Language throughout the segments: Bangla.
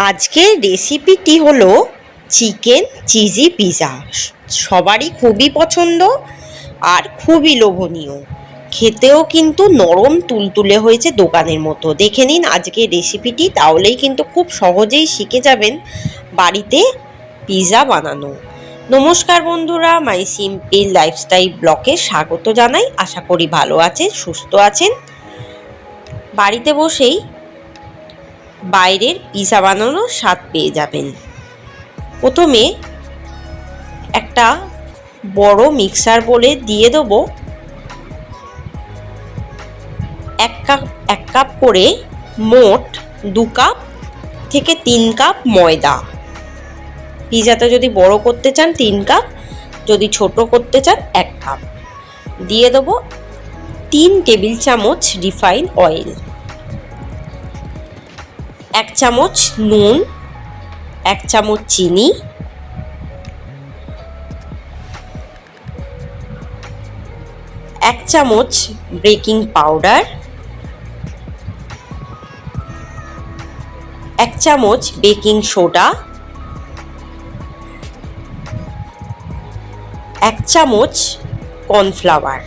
আজকের রেসিপিটি হলো চিকেন চিজি পিৎজা। সবারই খুবই পছন্দ আর খুবই লোভনীয়, খেতেও কিন্তু নরম তুলতুলে হয়েছে দোকানের মতো। দেখে নিন আজকের রেসিপিটি, তাহলেই কিন্তু খুব সহজেই শিখে যাবেন বাড়িতে পিৎজা বানানো। নমস্কার বন্ধুরা, মাই সিম্পল লাইফস্টাইল ব্লগে স্বাগত জানাই। আশা করি ভালো আছেন, সুস্থ আছেন। বাড়িতে বসেই বাইরের পিৎজা বানানোর স্বাদ পেয়ে যাবেন। প্রথমে একটা বড় মিক্সার বোলে দিয়ে দেবো এক কাপ করে, মোট 2 কাপ থেকে 3 কাপ ময়দা। পিৎজাটা যদি বড় করতে চান 3 কাপ, যদি ছোট করতে চান 1 কাপ। দিয়ে দেবো 3 টেবিল চামচ রিফাইন অয়েল, 1 চামচ নুন, 1 চামচ চিনি, 1 চামচ বেকিং পাউডার, 1 চামচ বেকিং সোডা, 1 চামচ কর্নফ্লাওয়ার,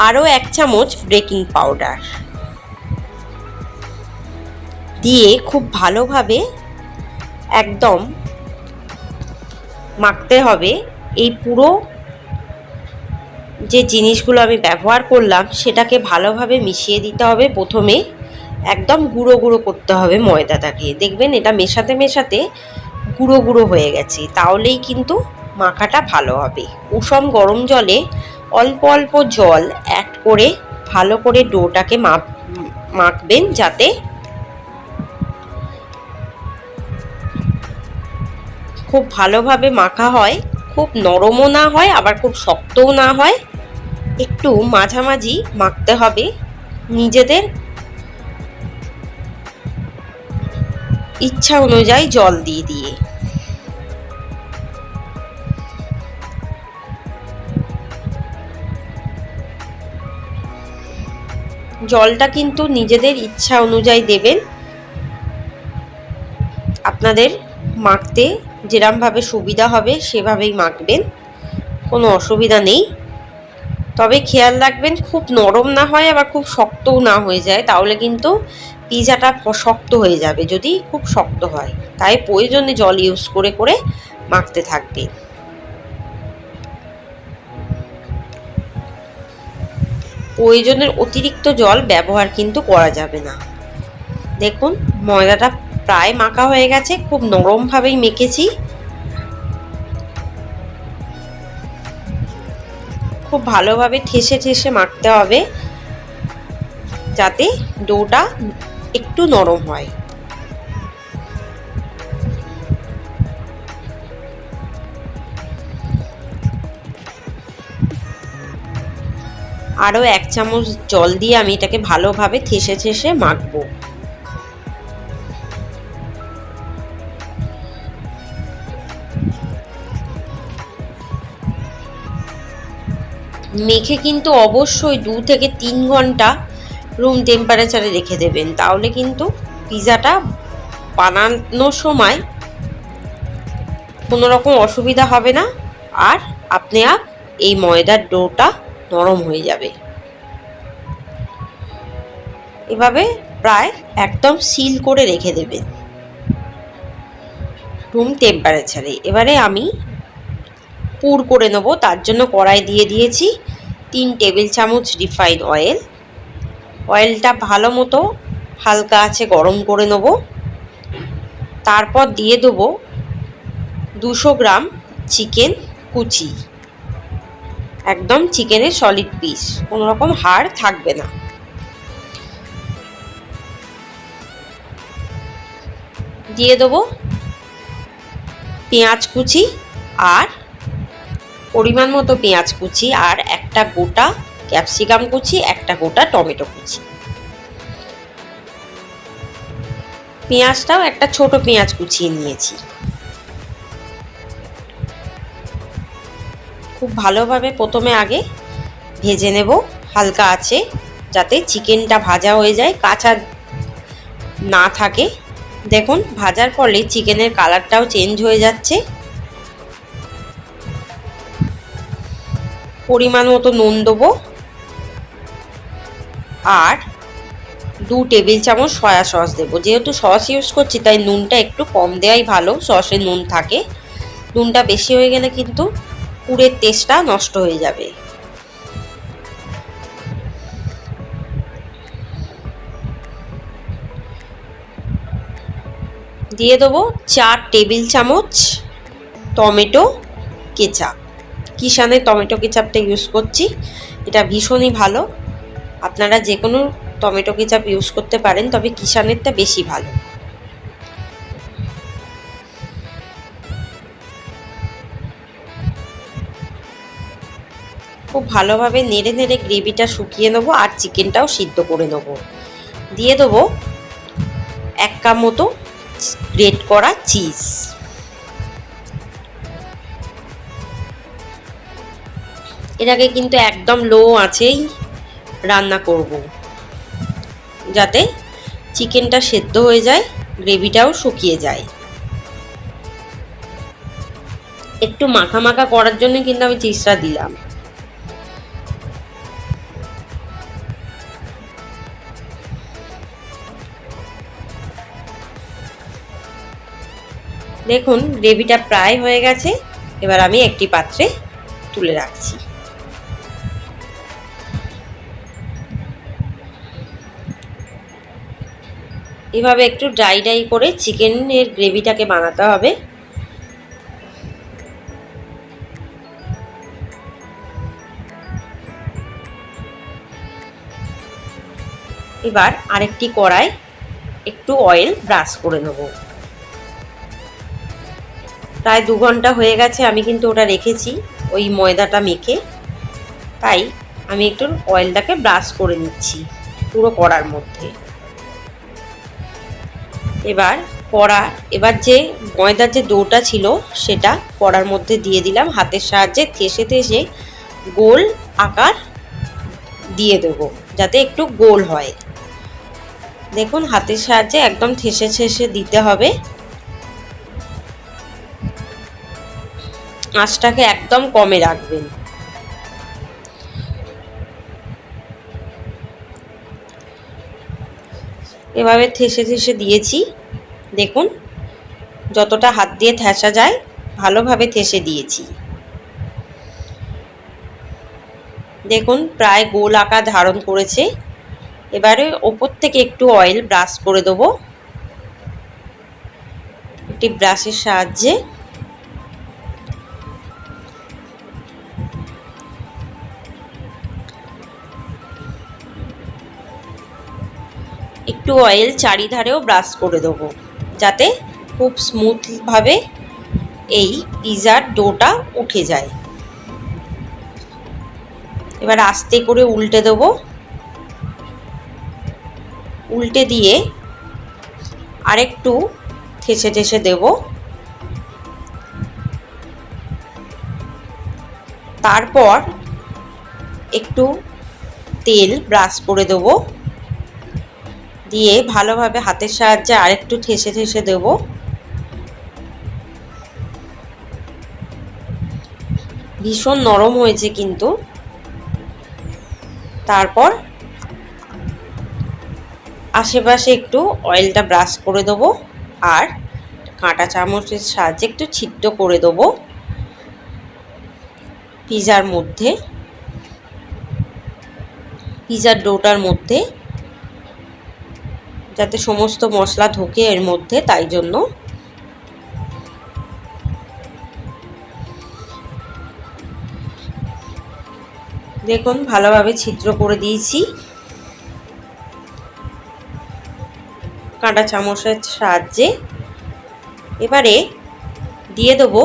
আরও 1 চামচ বেকিং পাউডার দিয়ে খুব ভালোভাবে একদম মাখতে হবে। এই পুরো যে জিনিসগুলো আমি ব্যবহার করলাম সেটাকে ভালোভাবে মিশিয়ে দিতে হবে। প্রথমে একদম গুঁড়ো গুঁড়ো করতে হবে ময়দাটাকে। দেখবেন এটা মেশাতে মেশাতে গুঁড়ো গুঁড়ো হয়ে গেছে, তাহলেই কিন্তু মাখাটা ভালো হবে। উষম গরম জলে অল্প অল্প জল অ্যাড করে ভালো করে ডোটাকে মাখবেন, যাতে খুব ভালোভাবে মাখা হয়, খুব নরমও না হয় আবার খুব শক্তও না হয়। একটু মাঝামাঝি মাখতে হবে, নিজেদের ইচ্ছা অনুযায়ী জল দিয়ে দিয়ে। জলটা কিন্তু নিজেদের ইচ্ছা অনুযায়ী দেবেন, আপনাদের মাখতে যেরকমভাবে সুবিধা হবে সেভাবেই মাখবেন, কোনো অসুবিধা নেই। তবে খেয়াল রাখবেন খুব নরম না হয় আবার খুব শক্তও না হয়ে যায়, তাহলে কিন্তু পিৎজাটা শক্ত হয়ে যাবে যদি খুব শক্ত হয়। তাই প্রয়োজনে জল ইউজ করে করে মাখতে থাকবে। প্রয়োজনের অতিরিক্ত জল ব্যবহার কিন্তু করা যাবে না। দেখুন ময়দাটা প্রায় মাখা হয়ে গেছে, খুব নরমভাবেই মেখেছি। খুব ভালোভাবে ঠেসে ঠেসে মাখতে হবে, যাতে ডোটা একটু নরম হয়। আরও 1 চামচ জল দিয়ে আমি এটাকে ভালোভাবে ঠেসে ঠেসে মাখবো। মেখে কিন্তু অবশ্যই 2 থেকে 3 ঘন্টা রুম টেম্পারেচারে রেখে দেবেন, তাহলে কিন্তু পিৎজাটা বানানোর সময় কোনো রকম অসুবিধা হবে না, আর আপনি এই ময়দার ডোটা নরম হয়ে যাবে। এভাবে প্রায় একদম সিল করে রেখে দেবেন রুম টেম্পারেচারে। এবারে আমি পুর করে নেব, তার জন্য কড়াই দিয়ে দিয়েছি 3 টেবিল চামচ রিফাইন অয়েল। অয়েলটা ভালো মতো হালকা আছে গরম করে নেব। তারপর দিয়ে দেবো 200 গ্রাম চিকেন কুচি, একদম চিকেনের সলিড পিস, কোনো রকম হাড় থাকবে না। দিয়ে দেবো পেঁয়াজ কুচি, আর পরিমাণ মতো পেঁয়াজ কুচি, আর একটা গোটা ক্যাপসিকাম কুচি, একটা গোটা টমেটো কুচি। পেঁয়াজটাও একটা ছোট পেঁয়াজ কুচিয়ে নিয়েছি। খুব ভালোভাবে প্রথমে আগে ভেজে নেব হালকা আছে, যাতে চিকেনটা ভাজা হয়ে যায়, কাঁচা না থাকে। দেখুন ভাজার ফলে চিকেনের কালারটাও চেঞ্জ হয়ে যাচ্ছে। পরিমাণ মতো নুন দেবো আর 2 টেবিল চামচ সয়া সস দেবো। যেহেতু সস ইউজ করছি তাই নুনটা একটু কম দেওয়াই ভালো, সসে নুন থাকে। নুনটা বেশি হয়ে গেলে কিন্তু পুরের টেস্টটা নষ্ট হয়ে যাবে। দিয়ে দেবো 4 টেবিল চামচ টমেটো কেচাপ। কিষানের টমেটো কেচাপটা ইউজ করছি, এটা ভীষণই ভালো। আপনারা যে কোনো টমেটো কেচাপ ইউজ করতে পারেন, তবে কিষানেরটা বেশি ভালো। খুব ভালোভাবে নেড়ে নেড়ে গ্রেভিটা শুকিয়ে নেবো আর চিকেনটাও সিদ্ধ করে নেবো। দিয়ে দেবো 1 কাপ মতো গ্রেট করা চিজ। এটাকে কিন্তু একদম লো আঁচেই রান্না করব, যাতে চিকেনটা সেদ্ধ হয়ে যায়, গ্রেভিটাও শুকিয়ে যায়। একটু মাখা মাখা করার জন্য কিন্তু আমি চিজটা দিলাম। দেখুন গ্রেভিটা প্রায় হয়ে গেছে, এবার আমি একটি পাত্রে তুলে রাখছি। এভাবে একটু ড্রাই ড্রাই করে চিকেনের গ্রেভিটাকে বানাতে হবে। এবার আরেকটি কড়াই একটু অয়েল ব্রাশ করে নেব। প্রায় 2 ঘন্টা হয়ে গেছে, আমি কিন্তু ওটা রেখেছি ওই ময়দাটা মেখে, তাই আমি একটু অয়েলটাকে ব্রাশ করে নিচ্ছি পুরো কড়ার মধ্যে। এবার যে ময়দার যে ডোটা ছিল সেটা কড়ার মধ্যে দিয়ে দিলাম, হাতের সাহায্যে থেসে থেসে গোল আকার দিয়ে দেবো, যাতে একটু গোল হয়। দেখুন হাতের সাহায্যে একদম থেসে থেসে দিতে হবে। আঁচটাকে একদম কমে রাখবেন। এভাবে থেসে থেসে দিয়েছি। দেখুন যতটা হাত দিয়ে থেসা যায় ভালোভাবে থেসে দিয়েছি। দেখুন প্রায় গোল আকার ধারণ করেছে। এবারে ওপর থেকে একটু অয়েল ব্রাশ করে দেবো একটি ব্রাশের সাহায্যে। একটু অয়েল চারিধারেও ব্রাশ করে দেবো, যাতে খুব স্মুথভাবে এই পিৎজার ডোটা উঠে যায়। এবার আস্তে করে উল্টে দেবো। উল্টে দিয়ে আরেকটু ঠেসে ঠেসে দেব। তারপর একটু তেল ব্রাশ করে দেবো, দিয়ে ভালোভাবে হাতের সাহায্যে আরেকটু ঠেসে ঠেসে দেব। ভীষণ নরম হয়েছে কিন্তু। তারপর আশেপাশে একটু অয়েলটা ব্রাশ করে দেবো আর কাঁটা চামচের সাহায্যে একটু ছিদ্র করে দেবো পিৎজার মধ্যে, পিৎজার ডোটার মধ্যে, যাতে সমস্ত মশলা ঢোকে এর মধ্যে, তাই জন্য। দেখুন ভালোভাবে ছিদ্র করে দিয়েছি কাঁটা চামচের সাহায্যে। এবারে দিয়ে দেবো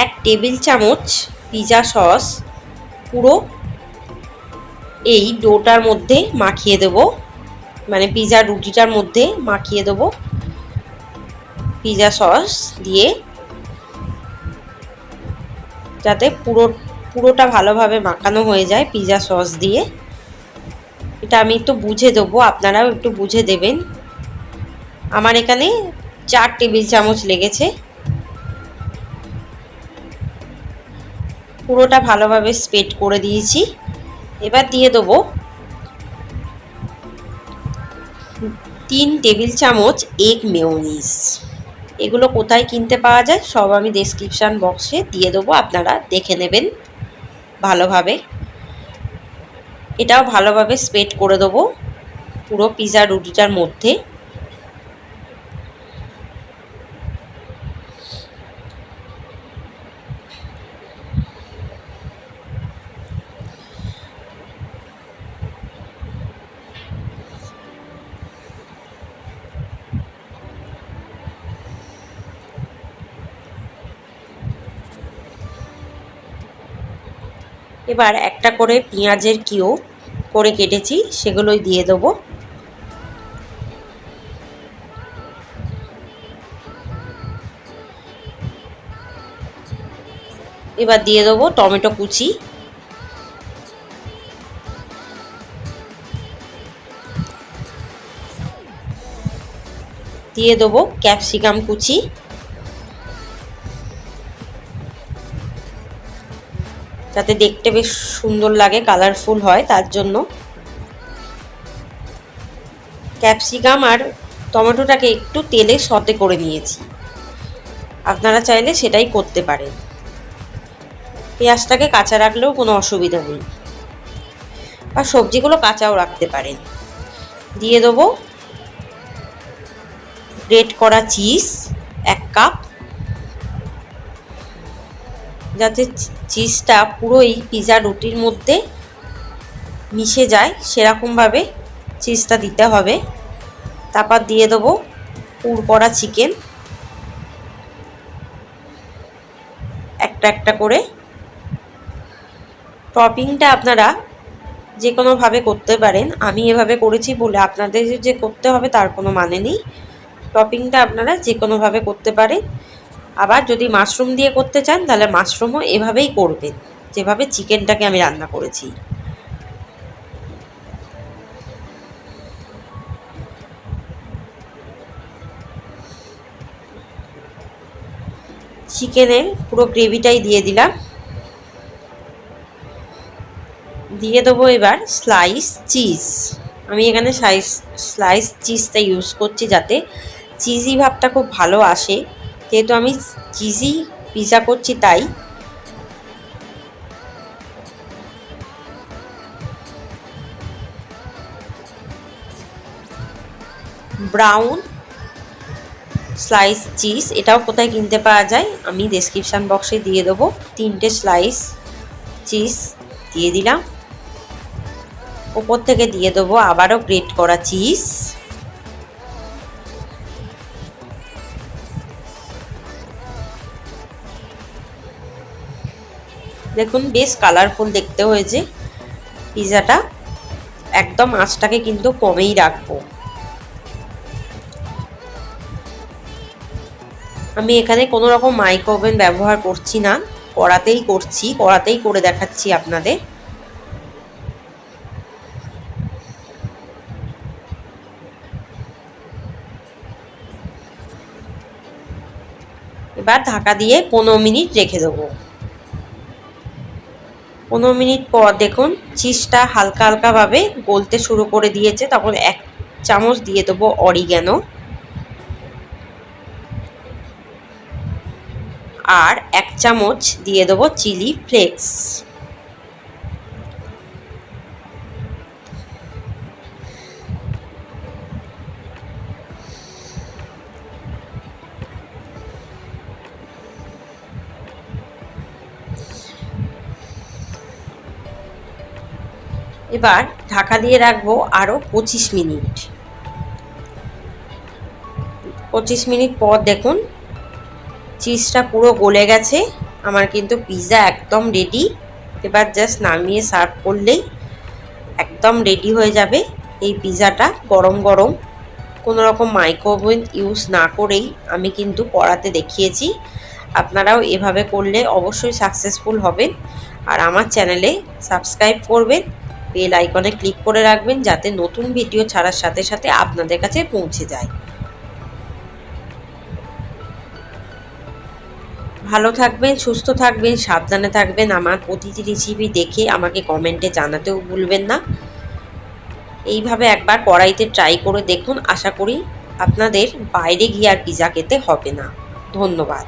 1 টেবিল চামচ পিৎজা সস, পুরো এই ডোটার মধ্যে মাখিয়ে দেবো, মানে পিৎজা রুটিটার মধ্যে মাখিয়ে দেবো পিৎজা সস দিয়ে, যাতে পুরোটা ভালোভাবে মাখানো হয়ে যায় পিৎজা সস দিয়ে। এটা আমি একটু বুঝে দেবো, আপনারাও একটু বুঝে দেবেন। আমার এখানে 4 টেবিল চামচ লেগেছে। পুরোটা ভালোভাবে স্প্রেড করে দিয়েছি। এবার দিয়ে দেবো 3 টেবিল চামচ এগ মেয়োনিজ। এগুলো কোথায় কিনতে পাওয়া যায় সব আমি ডেসক্রিপশান বক্সে দিয়ে দেবো, আপনারা দেখে নেবেন ভালোভাবে। এটাও ভালোভাবে স্প্রেড করে দেবো পুরো পিৎজা রুটিটার মধ্যে। এবার একটা করে পেঁয়াজের কিউব করে কেটেছি, সেগুলোই দিয়ে দেবো। এবার দিয়ে দেবো টমেটো কুচি, দিয়ে দেবো ক্যাপসিকাম কুচি, যাতে দেখতে বেশ সুন্দর লাগে, কালারফুল হয় তার জন্য। ক্যাপসিকাম আর টমেটোটাকে একটু তেলে সতে করে নিয়েছি, আপনারা চাইলে সেটাই করতে পারেন। পেঁয়াজটাকে কাঁচা রাখলেও কোনো অসুবিধা নেই, আর সবজিগুলো কাঁচাও রাখতে পারেন। দিয়ে দেবো গ্রেট করা চিজ 1 কাপ, যাতে চিজটা পুরোই পিৎজা রুটির মধ্যে মিশে যায় সেরকমভাবে চিজটা দিতে হবে। তারপর দিয়ে দেবো পুর করা চিকেন একটা একটা করে। টপিংটা আপনারা যে কোনোভাবে করতে পারেন, আমি এভাবে করেছি বলে আপনাদের যে করতে হবে তার কোনো মানে নেই। টপিংটা আপনারা যে কোনোভাবে করতে পারেন। আবার যদি মাশরুম দিয়ে করতে চান তাহলে মাশরুমও এভাবেই করবেন, যেভাবে চিকেনটাকে আমি রান্না করেছি। চিকেনের পুরো গ্রেভিটাই দিয়ে দিলাম। দিয়ে দেবো এবার স্লাইস চিজ। আমি এখানে স্লাইস চিজটা ইউজ করছি যাতে চিজি ভাবটা খুব ভালো আসে, যেহেতু আমি চিজি পিৎজা করছি তাই। ব্রাউন স্লাইস চিজ, এটাও কোথায় কিনতে পাওয়া যায় আমি ডেসক্রিপশান বক্সে দিয়ে দেবো। 3টে স্লাইস চিজ দিয়ে দিলাম। ওপর থেকে দিয়ে দেবো আবারও গ্রেট করা চিজ। দেখুন বেশ কালারফুল দেখতে হয়েছে পিৎজাটা। একদম আঁচটাকে কিন্তু কমেই রাখবো। আমি এখানে কোনো রকম মাইক্রো ওভেন ব্যবহার করছি না, কড়াতেই করছি, কড়াতেই করে দেখাচ্ছি আপনাদের। এবার ঢাকা দিয়ে 15 মিনিট রেখে দেবো। 15 মিনিট পর দেখুন চিজটা হালকা হালকাভাবে গলতে শুরু করে দিয়েছে, তখন 1 চামচ দিয়ে দেবো অরিগ্যানো আর 1 চামচ দিয়ে দেবো চিলি ফ্লেক্স। এবার ঢাকা দিয়ে রাখবো আরও 25 মিনিট। 25 মিনিট পর দেখুন চিজটা পুরো গলে গেছে, আমার কিন্তু পিৎজা একদম রেডি। এবার জাস্ট নামিয়ে সার্ভ করলেই একদম রেডি হয়ে যাবে এই পিৎজাটা। গরম গরম, কোনো রকম মাইক্রো ওভেন ইউজ না করেই আমি কিন্তু কড়াতে দেখিয়েছি। আপনারাও এভাবে করলে অবশ্যই সাকসেসফুল হবেন। আর আমার চ্যানেলে সাবস্ক্রাইব করবেন, বেল আইকনে ক্লিক করে রাখবেন, যাতে নতুন ভিডিও ছাড়ার সাথে সাথে আপনাদের কাছে পৌঁছে যায়। ভালো থাকবেন, সুস্থ থাকবেন, সাবধানে থাকবেন। আমার প্রতিটি রেসিপি দেখে আমাকে কমেন্টে জানাতেও ভুলবেন না। এইভাবে একবার কড়াইতে ট্রাই করে দেখুন, আশা করি আপনাদের বাইরে গিয়ে আর পিৎজা খেতে হবে না। ধন্যবাদ।